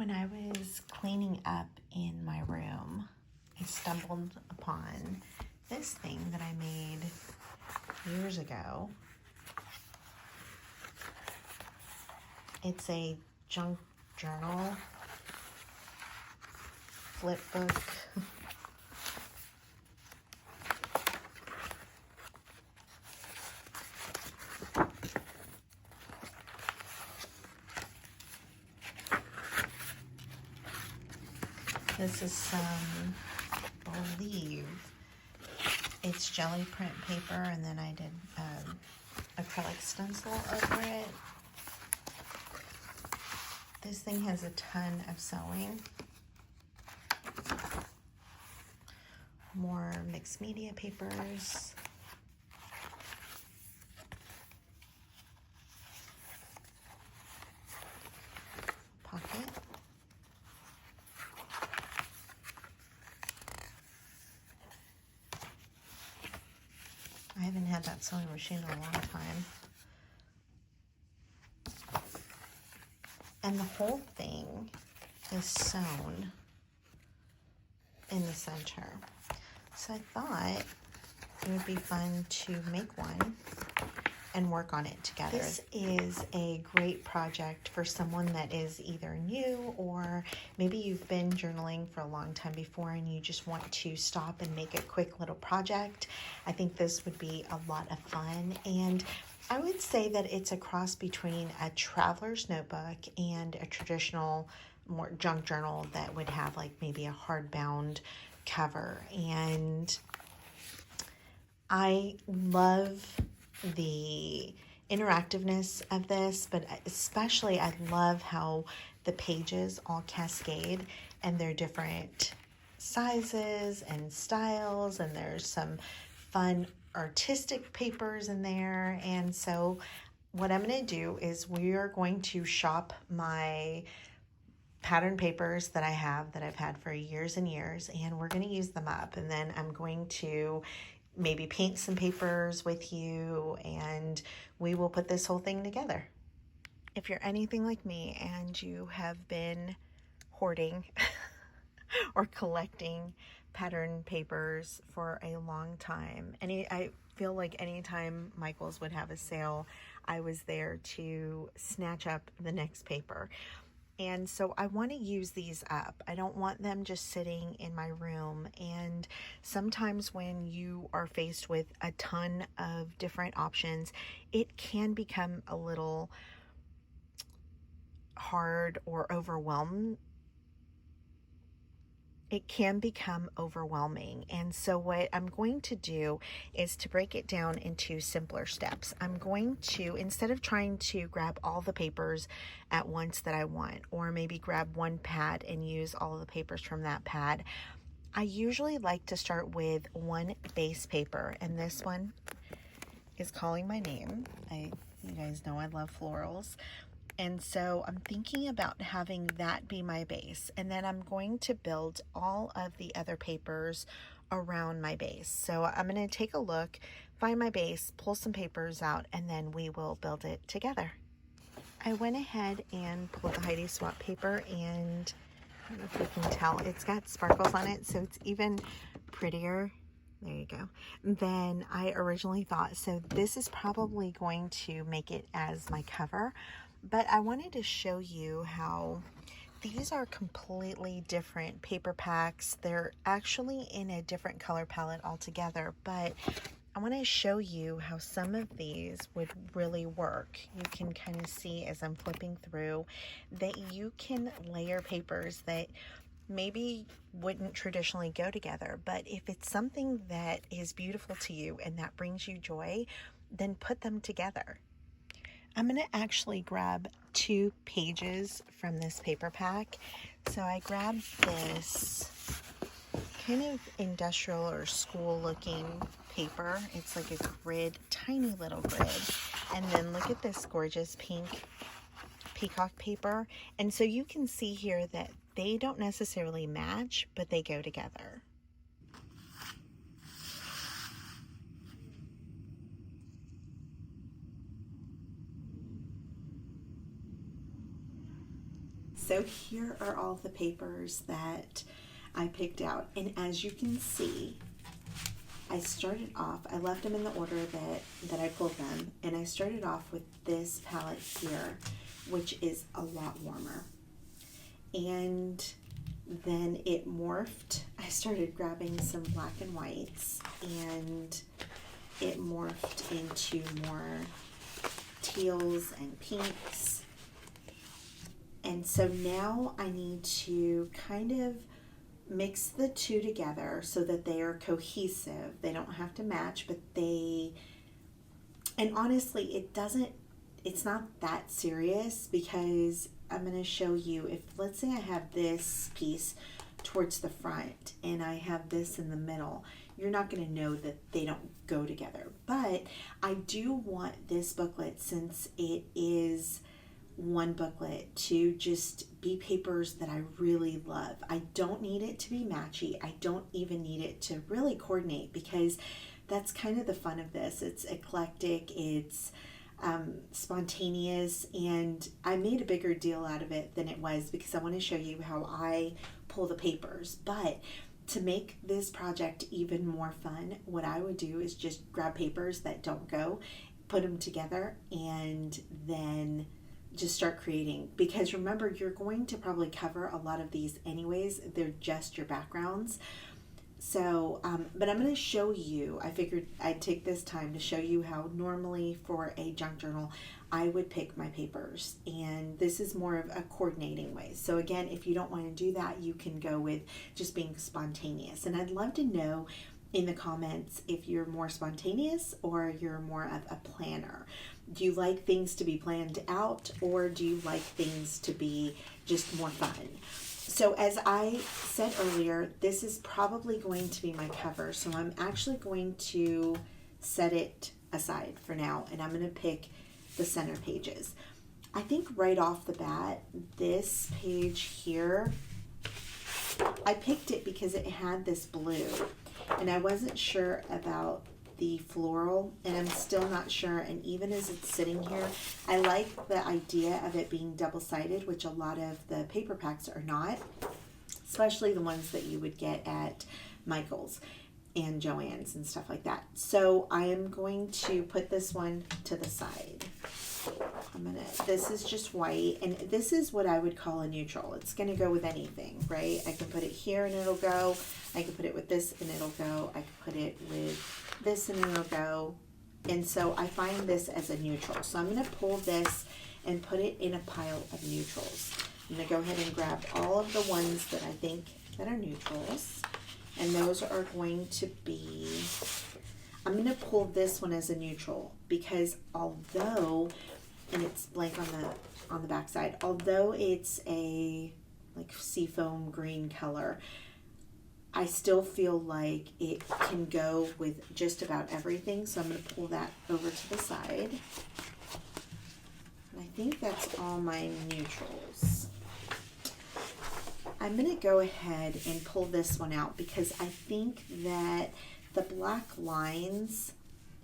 When I was cleaning up in my room, I stumbled upon this thing that I made years ago. It's a junk journal flip book. This is some, I believe, it's jelly print paper, and then I did acrylic stencil over it. This thing has a ton of sewing. More mixed media papers. Pocket. I haven't had that sewing machine in a long time. And the whole thing is sewn in the center. So I thought it would be fun to make one and work on it together. This is a great project for someone that is either new, or maybe you've been journaling for a long time before and you just want to stop and make a quick little project. I think this would be a lot of fun, and I would say that it's a cross between a traveler's notebook and a traditional more junk journal that would have like maybe a hardbound cover. And I love the interactiveness of this, but especially I love how the pages all cascade and they're different sizes and styles, and there's some fun artistic papers in there. And so what I'm going to do is we are going to shop my pattern papers that I've had for years and years, and we're going to use them up, and then I'm going to maybe paint some papers with you, and we will put this whole thing together. If you're anything like me and you have been hoarding or collecting pattern papers for a long time, I feel like anytime Michael's would have a sale, I was there to snatch up the next paper. And so I want to use these up. I don't want them just sitting in my room. And sometimes when you are faced with a ton of different options, it can become a little hard or overwhelming. It can become overwhelming. And so what I'm going to do is to break it down into simpler steps. I'm going to, instead of trying to grab all the papers at once that I want, or maybe grab one pad and use all of the papers from that pad, I usually like to start with one base paper. And this one is Calling My Name. You guys know I love florals. And so I'm thinking about having that be my base, and then I'm going to build all of the other papers around my base. So I'm going to take a look, find my base, pull some papers out, and then we will build it together. I went ahead and pulled the Heidi Swap paper, and I don't know if you can tell, it's got sparkles on it, so it's even prettier. There you go. Than I originally thought. So this is probably going to make it as my cover. But I wanted to show you how these are completely different paper packs. They're actually in a different color palette altogether, but I want to show you how some of these would really work. You can kind of see as I'm flipping through that you can layer papers that maybe wouldn't traditionally go together, but if it's something that is beautiful to you and that brings you joy, then put them together. I'm going to actually grab 2 pages from this paper pack. So I grabbed this kind of industrial or school looking paper. It's like a grid, tiny little grid. And then look at this gorgeous pink peacock paper. And so you can see here that they don't necessarily match, but they go together. So here are all the papers that I picked out, and as you can see, I started off, I left them in the order that I pulled them, and I started off with this palette here, which is a lot warmer. And then it morphed. I started grabbing some black and whites, and it morphed into more teals and pinks. And so now I need to kind of mix the two together so that they are cohesive. They don't have to match, but and honestly, it's not that serious, because I'm going to show you, if let's say I have this piece towards the front and I have this in the middle, you're not going to know that they don't go together. But I do want this booklet, since it is one booklet, to just be papers that I really love. I don't need it to be matchy. I don't even need it to really coordinate, because that's kind of the fun of this. It's eclectic, it's spontaneous, and I made a bigger deal out of it than it was, because I want to show you how I pull the papers. But to make this project even more fun, what I would do is just grab papers that don't go, put them together, and then just start creating. Because remember, you're going to probably cover a lot of these anyways. They're just your backgrounds. So, but I'm going to show you, I figured I'd take this time to show you how normally for a junk journal, I would pick my papers. And this is more of a coordinating way. So again, if you don't want to do that, you can go with just being spontaneous. And I'd love to know in the comments if you're more spontaneous or you're more of a planner. Do you like things to be planned out, or do you like things to be just more fun? So as I said earlier, this is probably going to be my cover. So I'm actually going to set it aside for now, and I'm going to pick the center pages. I think right off the bat, this page here, I picked it because it had this blue, and I wasn't sure about the floral, and I'm still not sure. And even as it's sitting here, I like the idea of it being double-sided, which a lot of the paper packs are not, especially the ones that you would get at Michael's and Joann's and stuff like that. So I am going to put this one to the side. This is just white, and this is what I would call a neutral. It's going to go with anything, right? I can put it here and it'll go. I can put it with this and it'll go. I can put it with this and it'll go. And so I find this as a neutral. So I'm going to pull this and put it in a pile of neutrals. I'm going to go ahead and grab all of the ones that I think that are neutrals. And those are going to be, I'm going to pull this one as a neutral, because although, and it's blank on the back side, although it's a like seafoam green color, I still feel like it can go with just about everything. So I'm going to pull that over to the side. And I think that's all my neutrals. I'm going to go ahead and pull this one out, because I think that the black lines,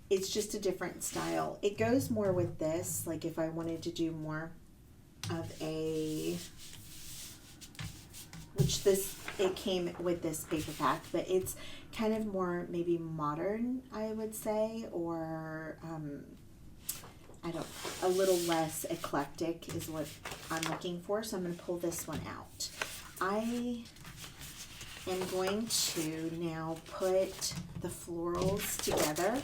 it's just a different style. It goes more with this, like if I wanted to do more of a, which this, it came with this paper pack, but it's kind of more maybe modern, I would say, or a little less eclectic is what I'm looking for. So I'm going to pull this one out. I am going to now put the florals together.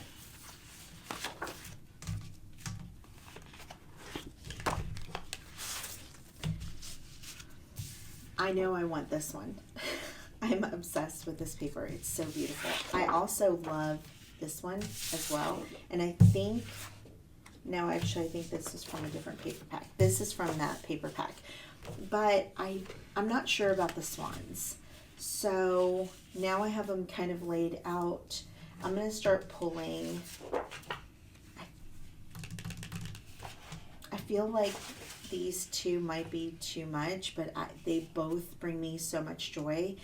I know I want this one. I'm obsessed with this paper. It's so beautiful. I also love this one as well. And I think, no, actually I think this is from a different paper pack. This is from that paper pack. But I'm not sure about the swans. So now I have them kind of laid out. I'm going to start pulling. I feel like these two might be too much, but they both bring me so much joy.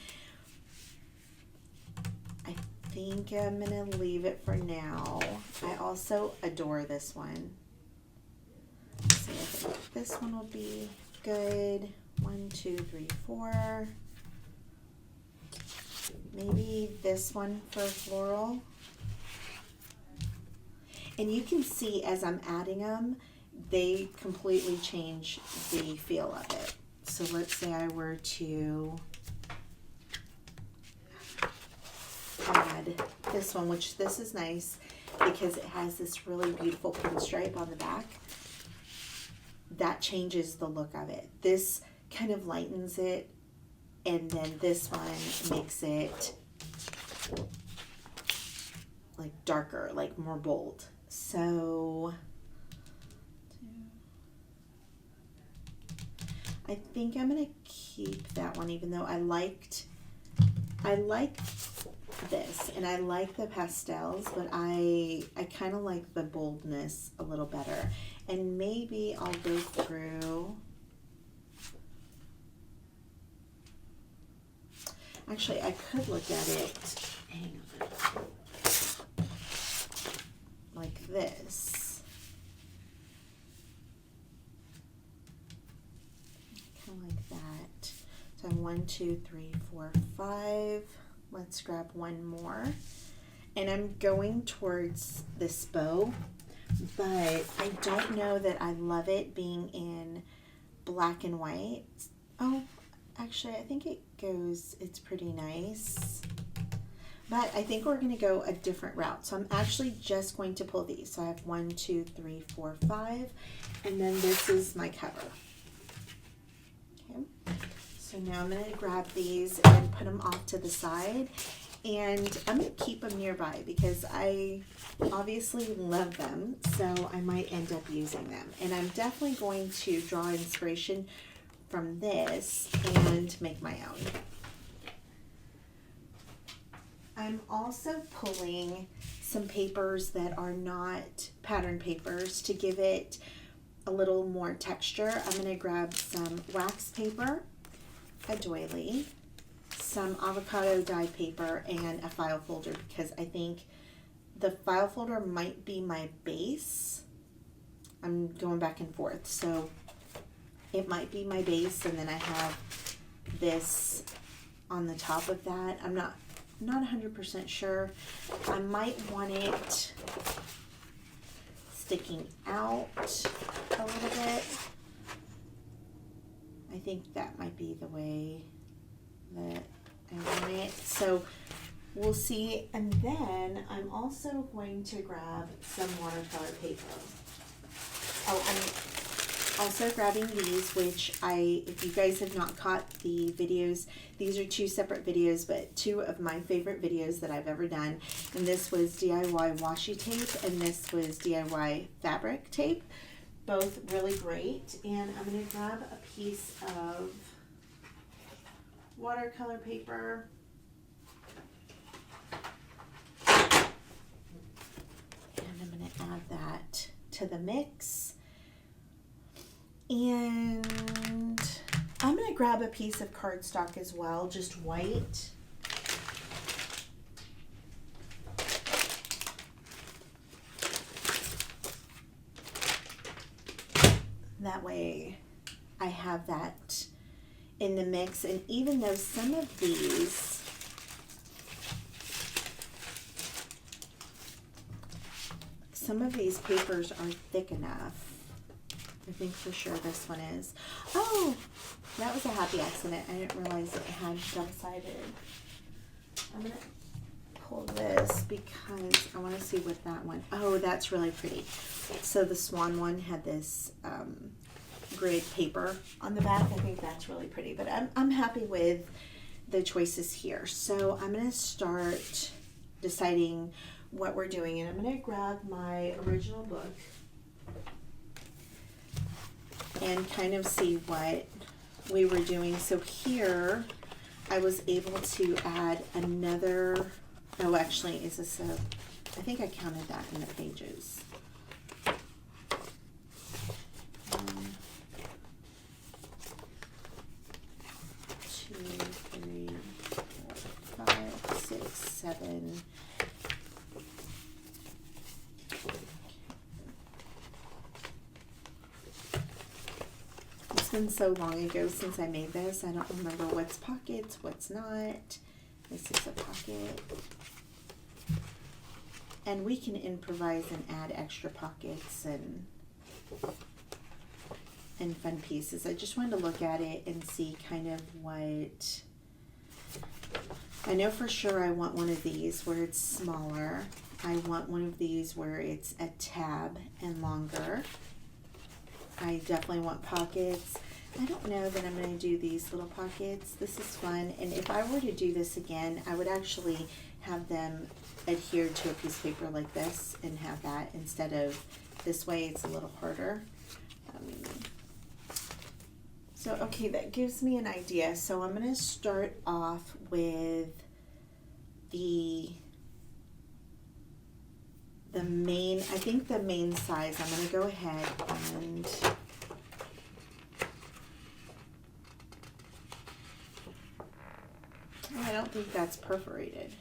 I think I'm going to leave it for now. I also adore this one. So I think this one will be good. 1, 2, 3, 4. Maybe this one for floral. And you can see as I'm adding them, they completely change the feel of it. So let's say I were to add this one, which this is nice because it has this really beautiful pinstripe on the back. That changes the look of it. This kind of lightens it, and then this one makes it like darker, like more bold. So I think I'm gonna keep that one, even though I like this and I like the pastels, but I kind of like the boldness a little better. And maybe I'll go through, actually I could look at it, hang on, like this. Kind of like that. So I'm 1, 2, 3, 4, 5. Let's grab one more. And I'm going towards this bow, but I don't know that I love it being in black and white. Oh, actually I think it's pretty nice. But I think we're going to go a different route. So I'm actually just going to pull these. So I have 1, 2, 3, 4, 5. And then this is my cover. Okay. So now I'm going to grab these and put them off to the side. And I'm going to keep them nearby because I obviously love them. So I might end up using them. And I'm definitely going to draw inspiration from this and make my own. I'm also pulling some papers that are not pattern papers to give it a little more texture. I'm going to grab some wax paper, a doily, some avocado dyed paper, and a file folder because I think the file folder might be my base. I'm going back and forth, so it might be my base, and then I have this on the top of that. I'm not 100% sure. I might want it sticking out a little bit. I think that might be the way that I want it. So we'll see. And then I'm also going to grab some watercolor paper. Oh, I'm also grabbing these, which if you guys have not caught the videos, these are two separate videos, but two of my favorite videos that I've ever done. And this was DIY washi tape, and this was DIY fabric tape. Both really great. And I'm going to grab a piece of watercolor paper. And I'm going to add that to the mix. And I'm going to grab a piece of cardstock as well, just white. That way I have that in the mix. And even though some of these papers are thick enough, I think for sure this one is. Oh, that was a happy accident. I didn't realize it had double-sided. I'm going to pull this because I want to see what that one. Oh, that's really pretty. So the swan one had this grid paper on the back. I think that's really pretty. But I'm happy with the choices here. So I'm going to start deciding what we're doing. And I'm going to grab my original book and kind of see what we were doing. So here I was able to add another, oh actually is this a, I think I counted that in the pages. 2, 3, 4, 5, 6, 7. been so long ago since I made this. I don't remember what's pockets, what's not. This is a pocket. And we can improvise and add extra pockets and fun pieces. I just wanted to look at it and see kind of what, I know for sure I want one of these where it's smaller. I want one of these where it's a tab and longer. I definitely want pockets. I don't know that I'm going to do these little pockets. This is fun. And if I were to do this again, I would actually have them adhered to a piece of paper like this and have that instead of this way. It's a little harder. So, okay, that gives me an idea. So I'm going to start off with the main, I think the main size. I'm going to go ahead and I don't think that's perforated.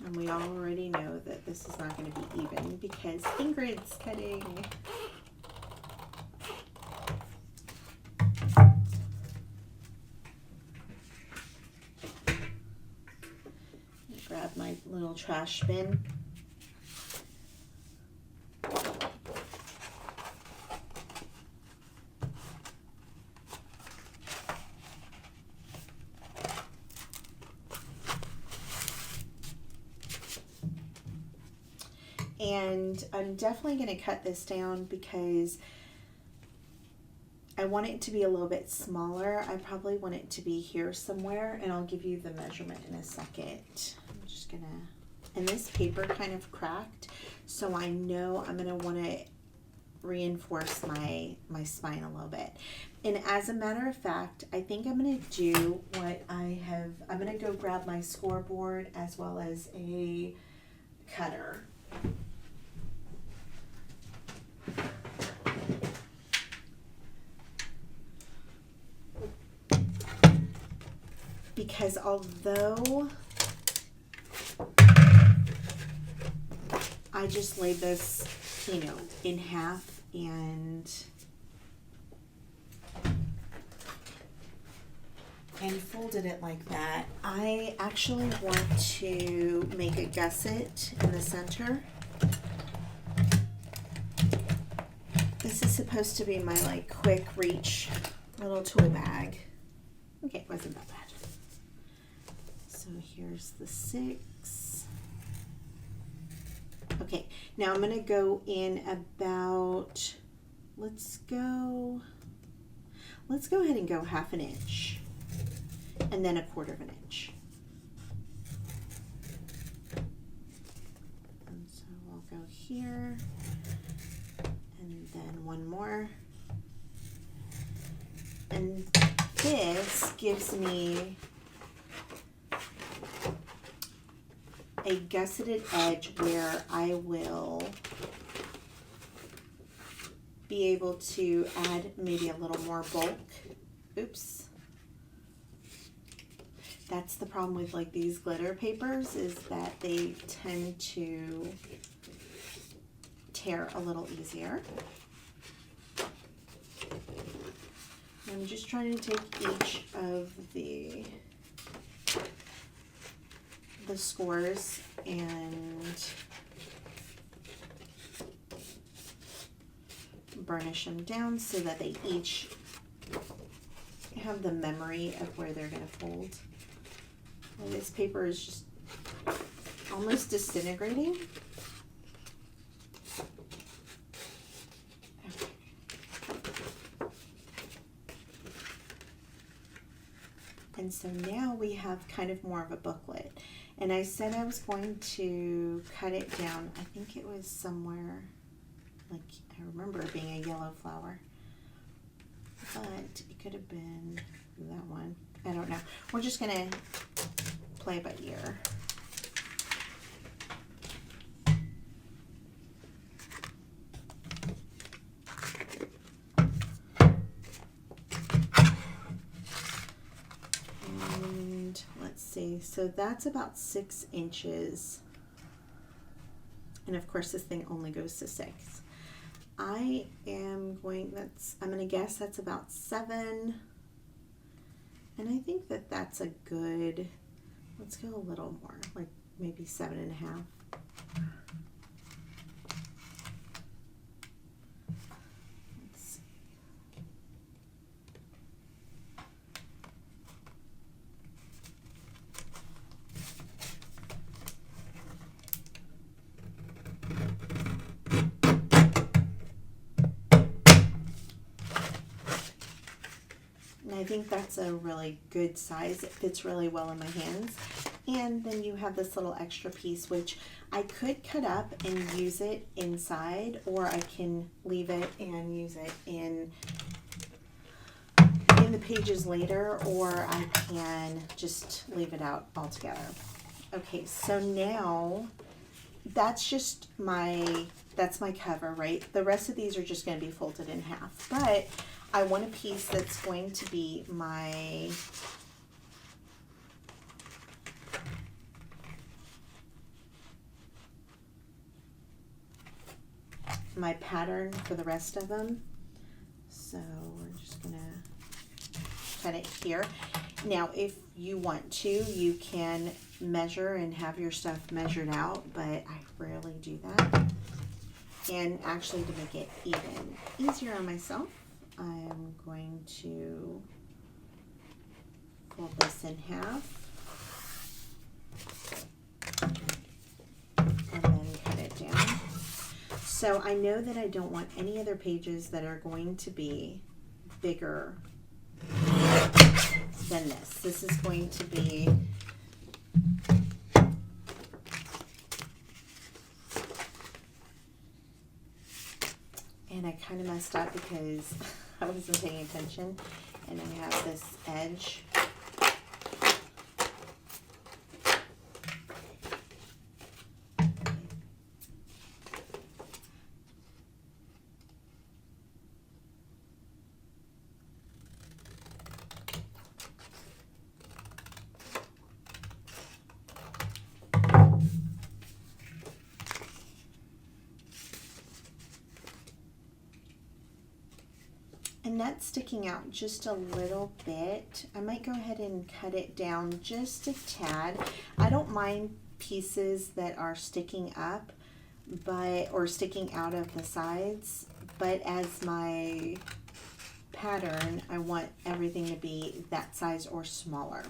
And we already know that this is not going to be even because Ingrid's cutting. Grab my little trash bin. And I'm definitely going to cut this down because I want it to be a little bit smaller. I probably want it to be here somewhere, and I'll give you the measurement in a second. I'm just going to, and this paper kind of cracked, so I know I'm going to want to reinforce my spine a little bit. And as a matter of fact, I think I'm going to do what I have, I'm going to go grab my scoreboard as well as a cutter. Because although I just laid this, you know, in half and folded it like that, I actually want to make a gusset in the center. This is supposed to be my like quick reach little tool bag. Okay, it wasn't that bad. So here's the 6. Okay, now I'm going to go in about, let's go ahead and go 1/2 inch and then 1/4 inch. And so we'll go here and then one more. And this gives me a gusseted edge where I will be able to add maybe a little more bulk. Oops. That's the problem with like these glitter papers, is that they tend to tear a little easier. I'm just trying to take each of the scores and burnish them down so that they each have the memory of where they're going to fold. And this paper is just almost disintegrating. And so now we have kind of more of a booklet. And I said I was going to cut it down. I think it was somewhere, like, I remember it being a yellow flower. But it could have been that one. I don't know. We're just going to play by ear. And so that's about 6 inches. And of course this thing only goes to 6. I'm gonna guess that's about 7. And I think that that's a good, let's go a little more, like maybe 7.5. I think that's a really good size. It fits really well in my hands. And then you have this little extra piece, which I could cut up and use it inside, or I can leave it and use it in the pages later, or I can just leave it out altogether. Okay, so now that's just that's my cover, right? The rest of these are just going to be folded in half, but I want a piece that's going to be my pattern for the rest of them. So we're just going to cut it here. Now, if you want to, you can measure and have your stuff measured out, but I rarely do that. And actually, to make it even easier on myself, I'm going to fold this in half and then cut it down. So I know that I don't want any other pages that are going to be bigger than this. This is going to be and I kind of messed up because I wasn't paying attention, and I have this edge. And that's sticking out just a little bit. I might go ahead and cut it down just a tad. I don't mind pieces that are sticking up, or sticking out of the sides, but as my pattern, I want everything to be that size or smaller.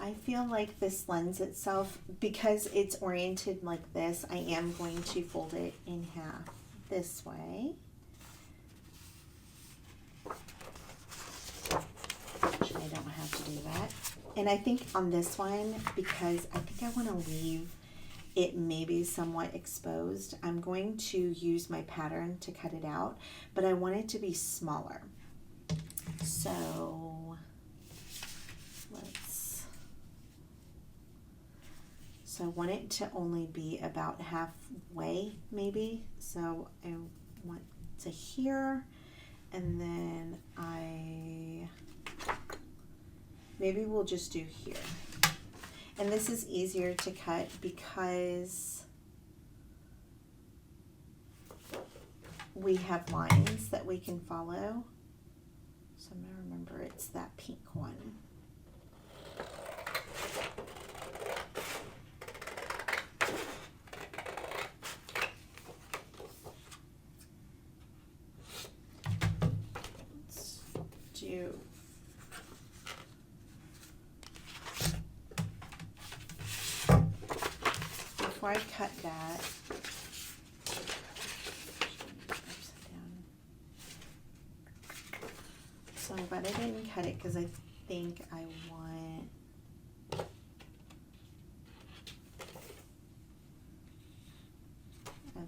I feel like this lends itself, because it's oriented like this, I am going to fold it in half this way. Actually, I don't have to do that. And I think on this one, because I think I want to leave it maybe somewhat exposed, I'm going to use my pattern to cut it out, but I want it to be smaller. So I want it to only be about halfway, maybe. So I want to here, and then maybe we'll just do here. And this is easier to cut because we have lines that we can follow. So I'm going to remember it's that pink one. before I cut that, so I'm glad I didn't cut it because I think I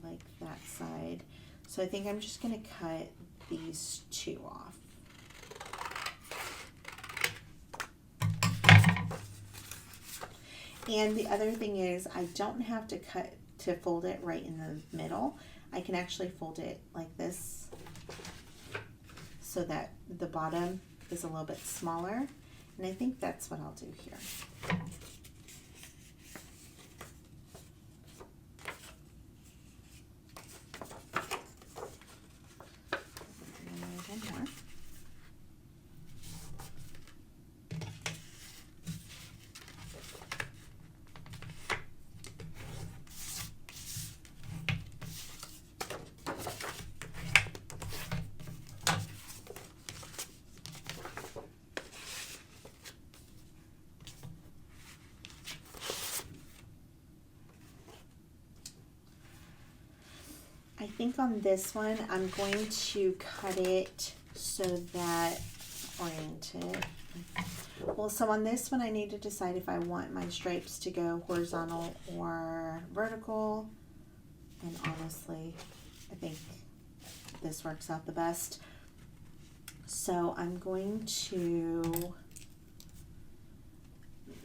like that side. So I think I'm just going to cut these two off. And the other thing is I don't have to fold it right in the middle. I can actually fold it like this so that the bottom is a little bit smaller. And I think that's what I'll do here. I think on this one, I'm going to cut it so that, oriented. Well, so on this one, I need to decide if I want my stripes to go horizontal or vertical. And honestly, I think this works out the best. So I'm going to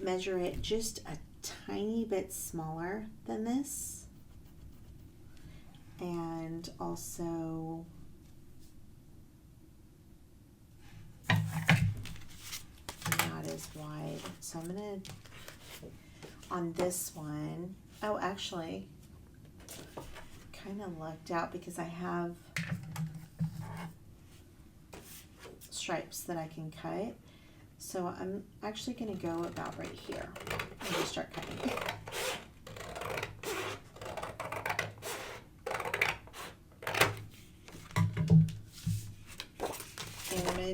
measure it just a tiny bit smaller than this. And also not as wide. So I'm gonna, on this one, oh, actually, kind of lucked out because I have stripes that I can cut. So I'm actually gonna go about right here and just start cutting.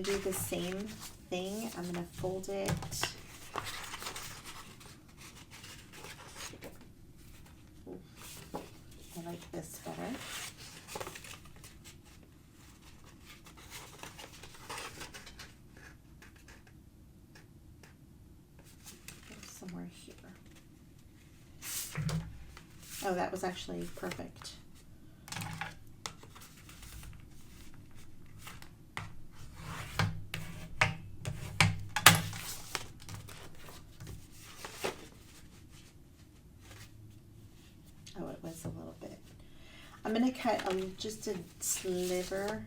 Do the same thing. I'm going to fold it I like this better. Somewhere here. Oh, that was actually perfect. A little bit. I'm going to cut just a sliver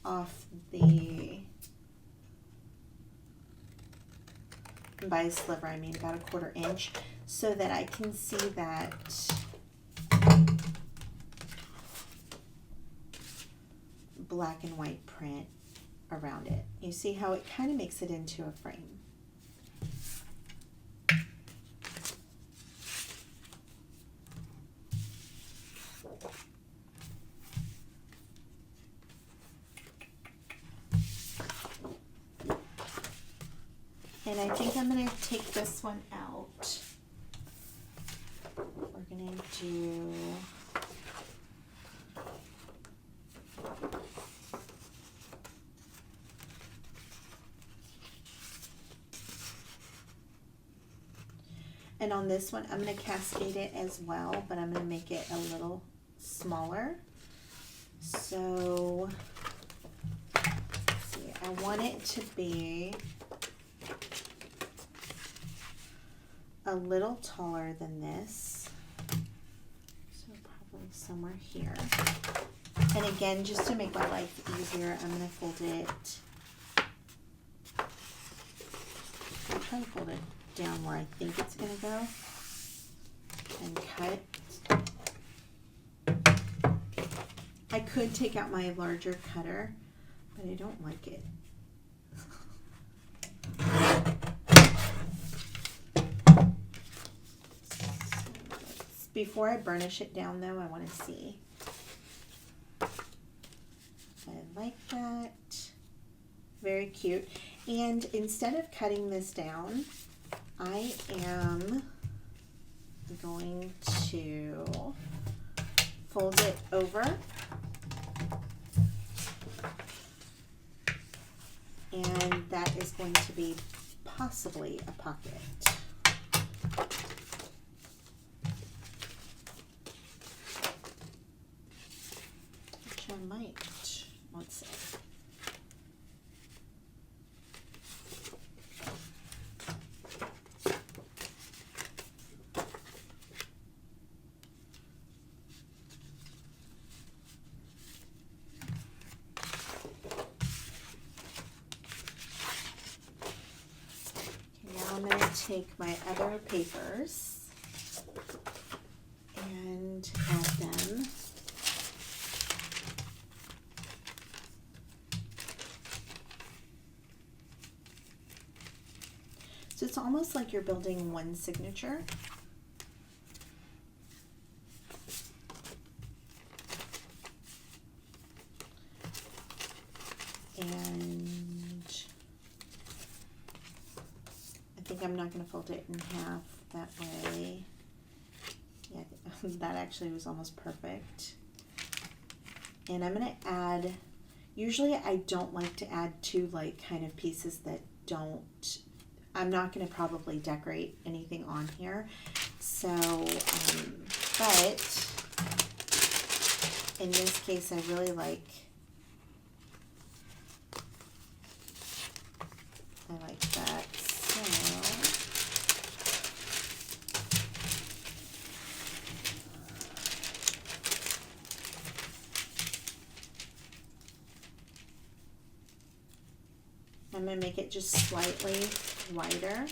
off the, and by a sliver I mean about a 1/4 inch, so that I can see that black and white print around it. You see how it kind of makes it into a frame. And I think I'm going to take this one out. We're going to do and on this one I'm going to cascade it as well, but I'm going to make it a little smaller. So let's see, I want it to be a little taller than this, so probably somewhere here. And again, just to make my life easier, I'm going to fold it, I'll try to fold it down where I think it's going to go and cut. I could take out my larger cutter, but I don't like it. Before I burnish it down though, I want to see. I like that. Very cute. And instead of cutting this down, I am going to fold it over, and that is going to be possibly a pocket. Which I might. Let's see. I'm going to take my other papers and add them. So it's almost like you're building one signature. And I think I'm not going to fold it in half that way. Yeah, that actually was almost perfect. And I'm going to add, usually I don't like to add two like kind of pieces that don't, I'm not going to probably decorate anything on here. So, but in this case I really like that. So I'm going to make it just slightly wider.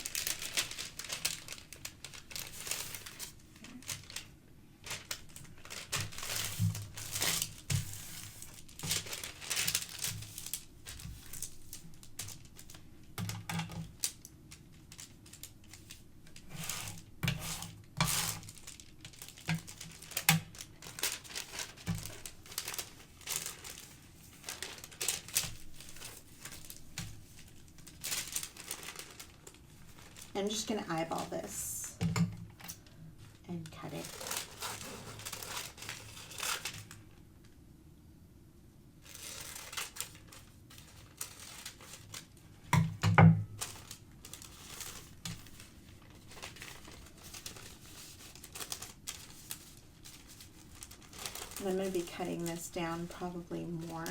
I'm just going to eyeball this and cut it. And I'm going to be cutting this down probably more.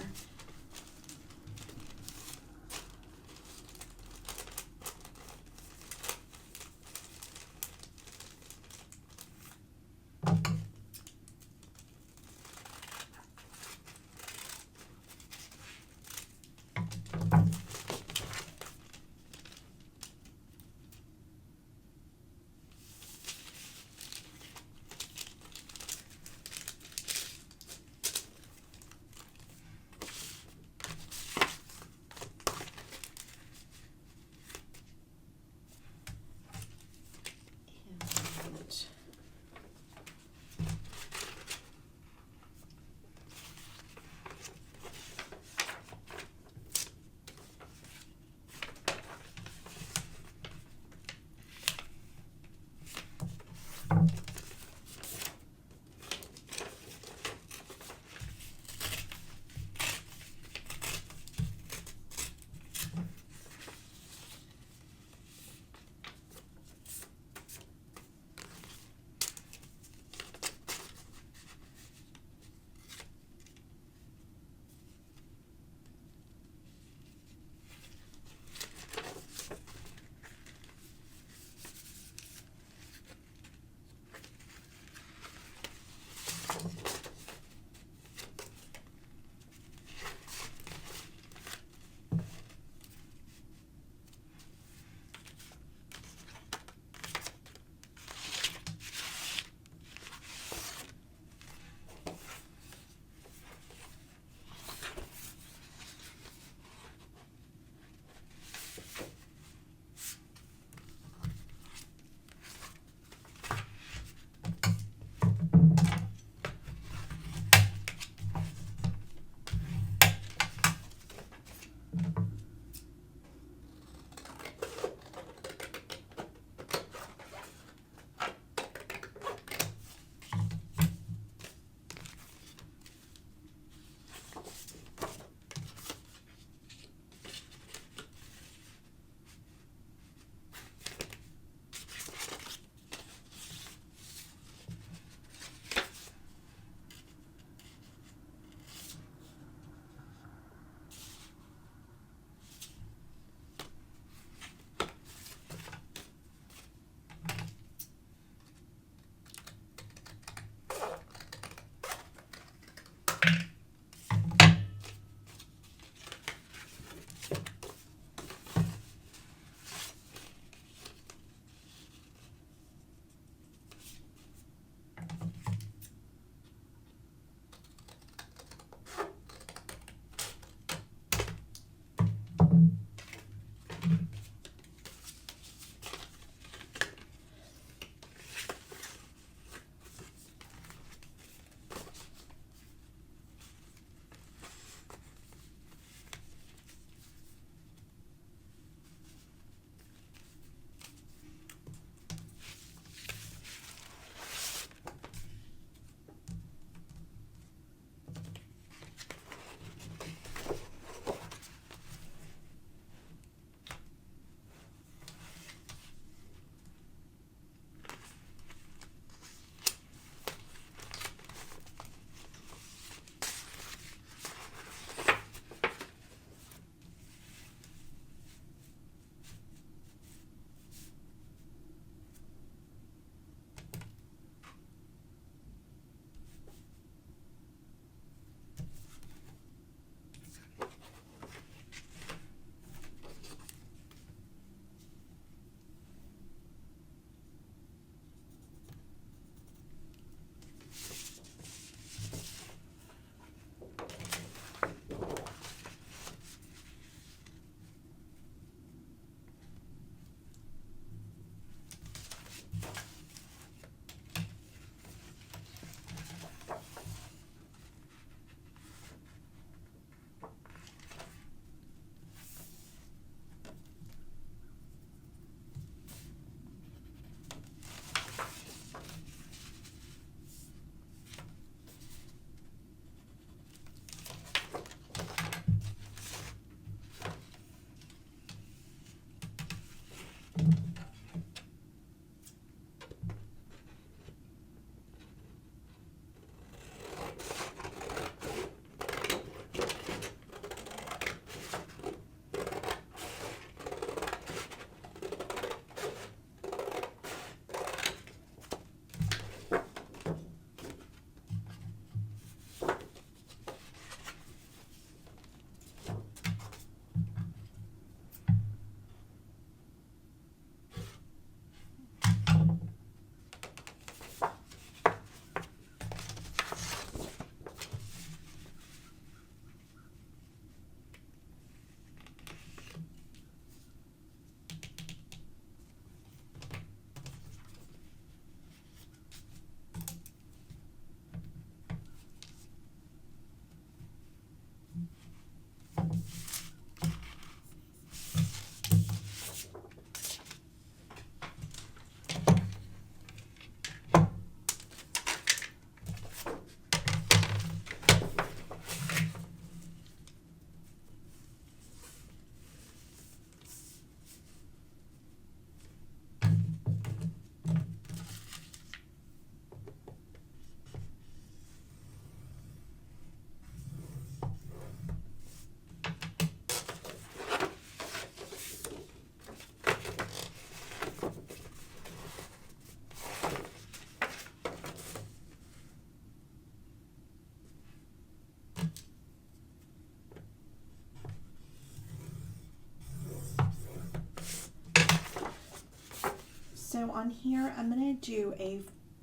on here, I'm going to do a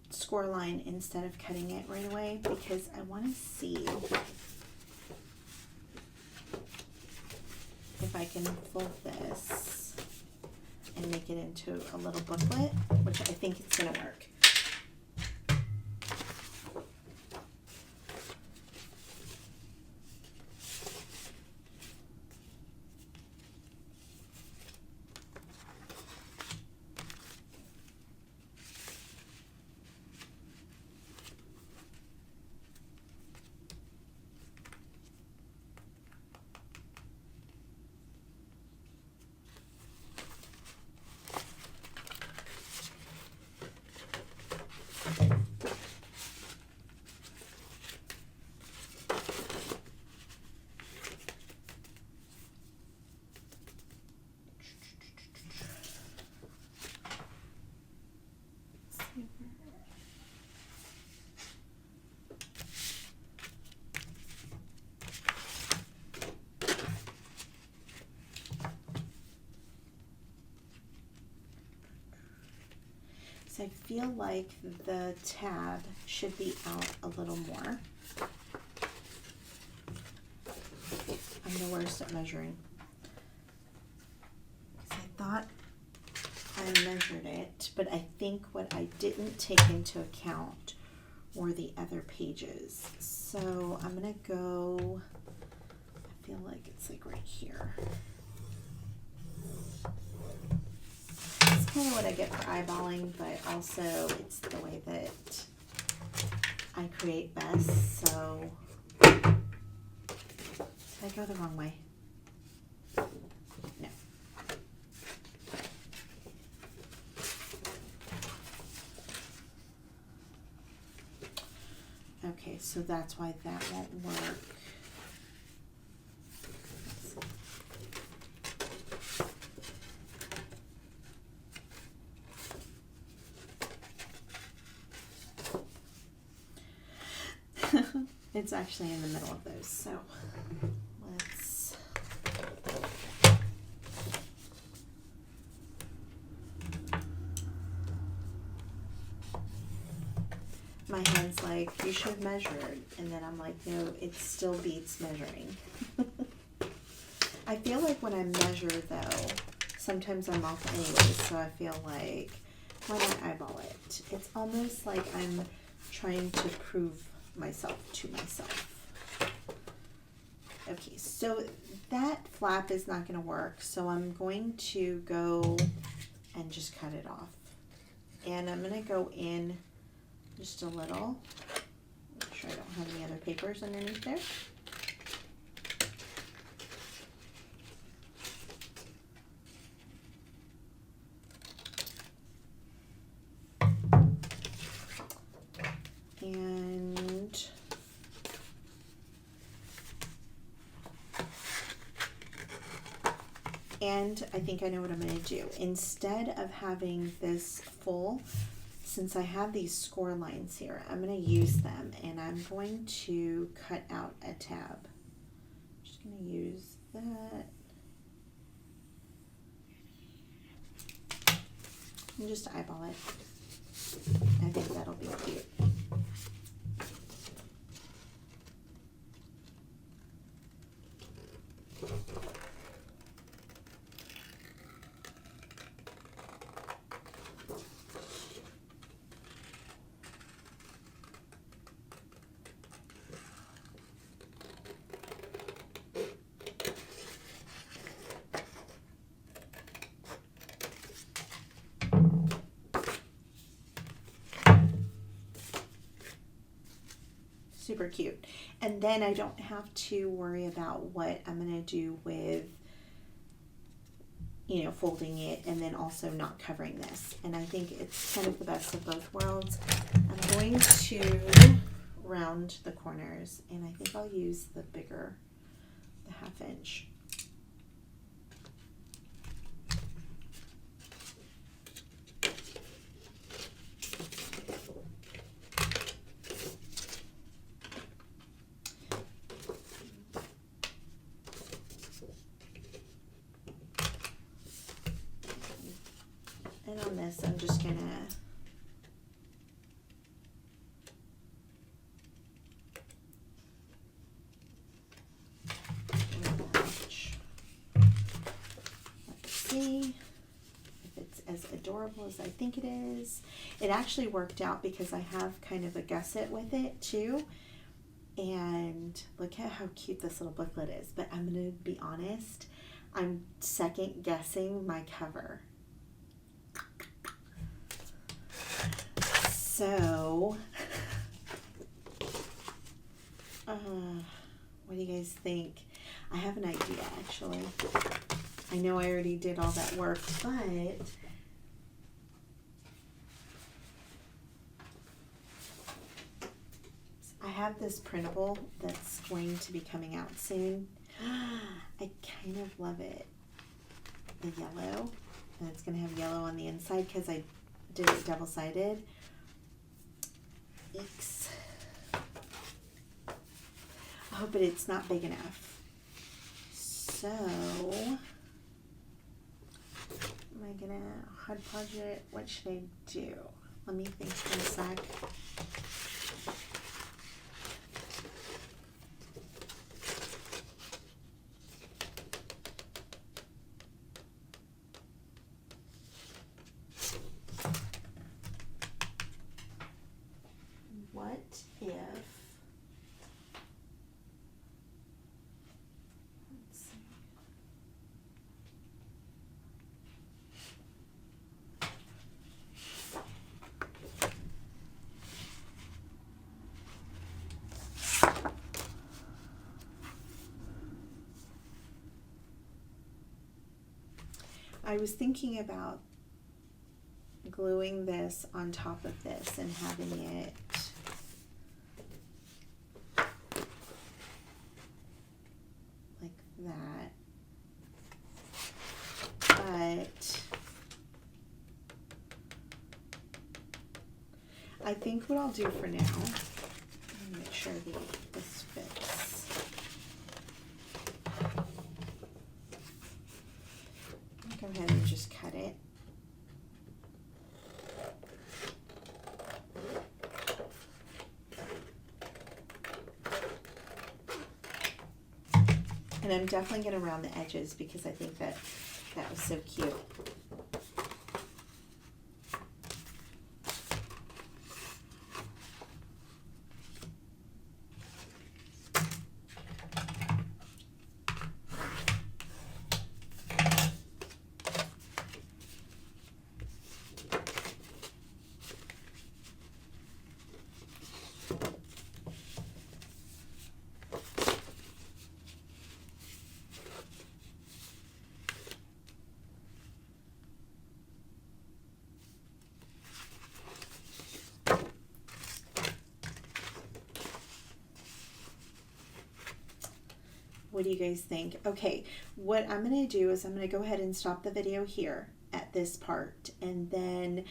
score line instead of cutting it right away because I want to see if I can fold this and make it into a little booklet, which I think it's going to work. I feel like the tab should be out a little more. I'm the worst at measuring. Because I thought I measured it, but I think what I didn't take into account were the other pages. So I'm gonna go, I feel like it's like right here. Kind of what I get for eyeballing, but also it's the way that I create best. So did I go the wrong way? No. Okay, so that's why that won't work. It's actually in the middle of those, so let's my head's like, you should have measured, and then I'm like, no, it still beats measuring. I feel like when I measure though, sometimes I'm off anyways, so I feel like, why not eyeball it? It's almost like I'm trying to prove myself to myself. Okay, so that flap is not going to work, so I'm going to go and just cut it off. And I'm going to go in just a little. Make sure I don't have any other papers underneath there. And I think I know what I'm going to do. Instead of having this full, since I have these score lines here, I'm going to use them, and I'm going to cut out a tab. I'm just going to use that. And just eyeball it. I think that'll be cute. Super cute. And then I don't have to worry about what I'm going to do with, you know, folding it and then also not covering this. And I think it's kind of the best of both worlds. I'm going to round the corners, and I think I'll use the bigger, the 1/2 inch. And on this, I'm just just gonna let's see if it's as adorable as I think it is. It actually worked out because I have kind of a gusset with it too. And look at how cute this little booklet is. But I'm going to be honest, I'm second guessing my cover. So, what do you guys think? I have an idea, actually. I know I already did all that work, but I have this printable that's going to be coming out soon. I kind of love it. The yellow. And it's going to have yellow on the inside because I did it double-sided. Eeks. Oh, but it's not big enough. So, am I going to hodgepodge it? What should I do? Let me think for a sec. What if, let's see. I was thinking about gluing this on top of this and having it like that, but I think what I'll do for now, let me make sure this fits. I'll go ahead and just cut it. And I'm definitely going to round the edges because I think that was so cute. What do you guys think? Okay, what I'm going to do is I'm going to go ahead and stop the video here at this part, and then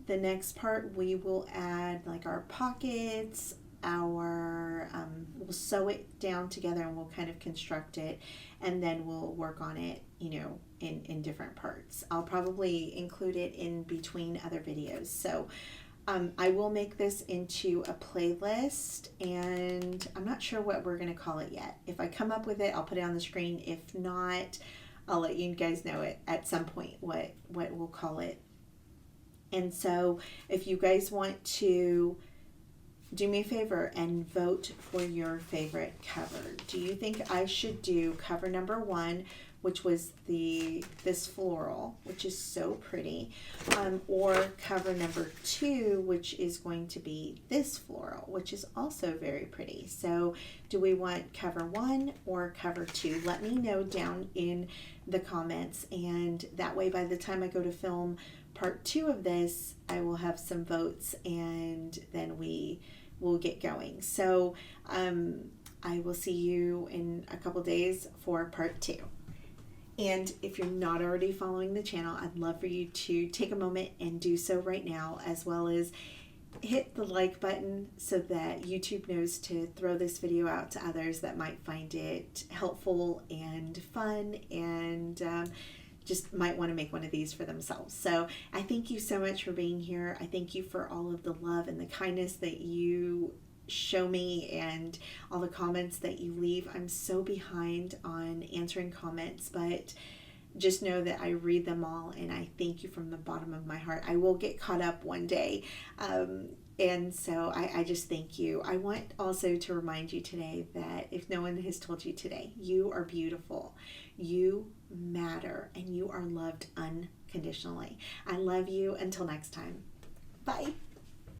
the next part we will add like our pockets, our we'll sew it down together and we'll kind of construct it, and then we'll work on it, you know, in different parts. I'll probably include it in between other videos. So I will make this into a playlist, and I'm not sure what we're going to call it yet. If I come up with it, I'll put it on the screen. If not, I'll let you guys know it at some point what we'll call it. And so if you guys want to do me a favor and vote for your favorite cover. Do you think I should do cover number 1, which was this floral, which is so pretty, or cover number 2, which is going to be this floral, which is also very pretty? So do we want cover 1 or cover 2? Let me know down in the comments, and that way by the time I go to film part 2 of this, I will have some votes, and then we will get going. So I will see you in a couple days for part 2. And if you're not already following the channel, I'd love for you to take a moment and do so right now, as well as hit the like button so that YouTube knows to throw this video out to others that might find it helpful and fun, and just might want to make one of these for themselves. So I thank you so much for being here. I thank you for all of the love and the kindness that you show me and all the comments that you leave. I'm so behind on answering comments, but just know that I read them all and I thank you from the bottom of my heart. I will get caught up one day. And so I just thank you. I want also to remind you today that if no one has told you today, you are beautiful, you matter, and you are loved unconditionally. I love you. Until next time. Bye.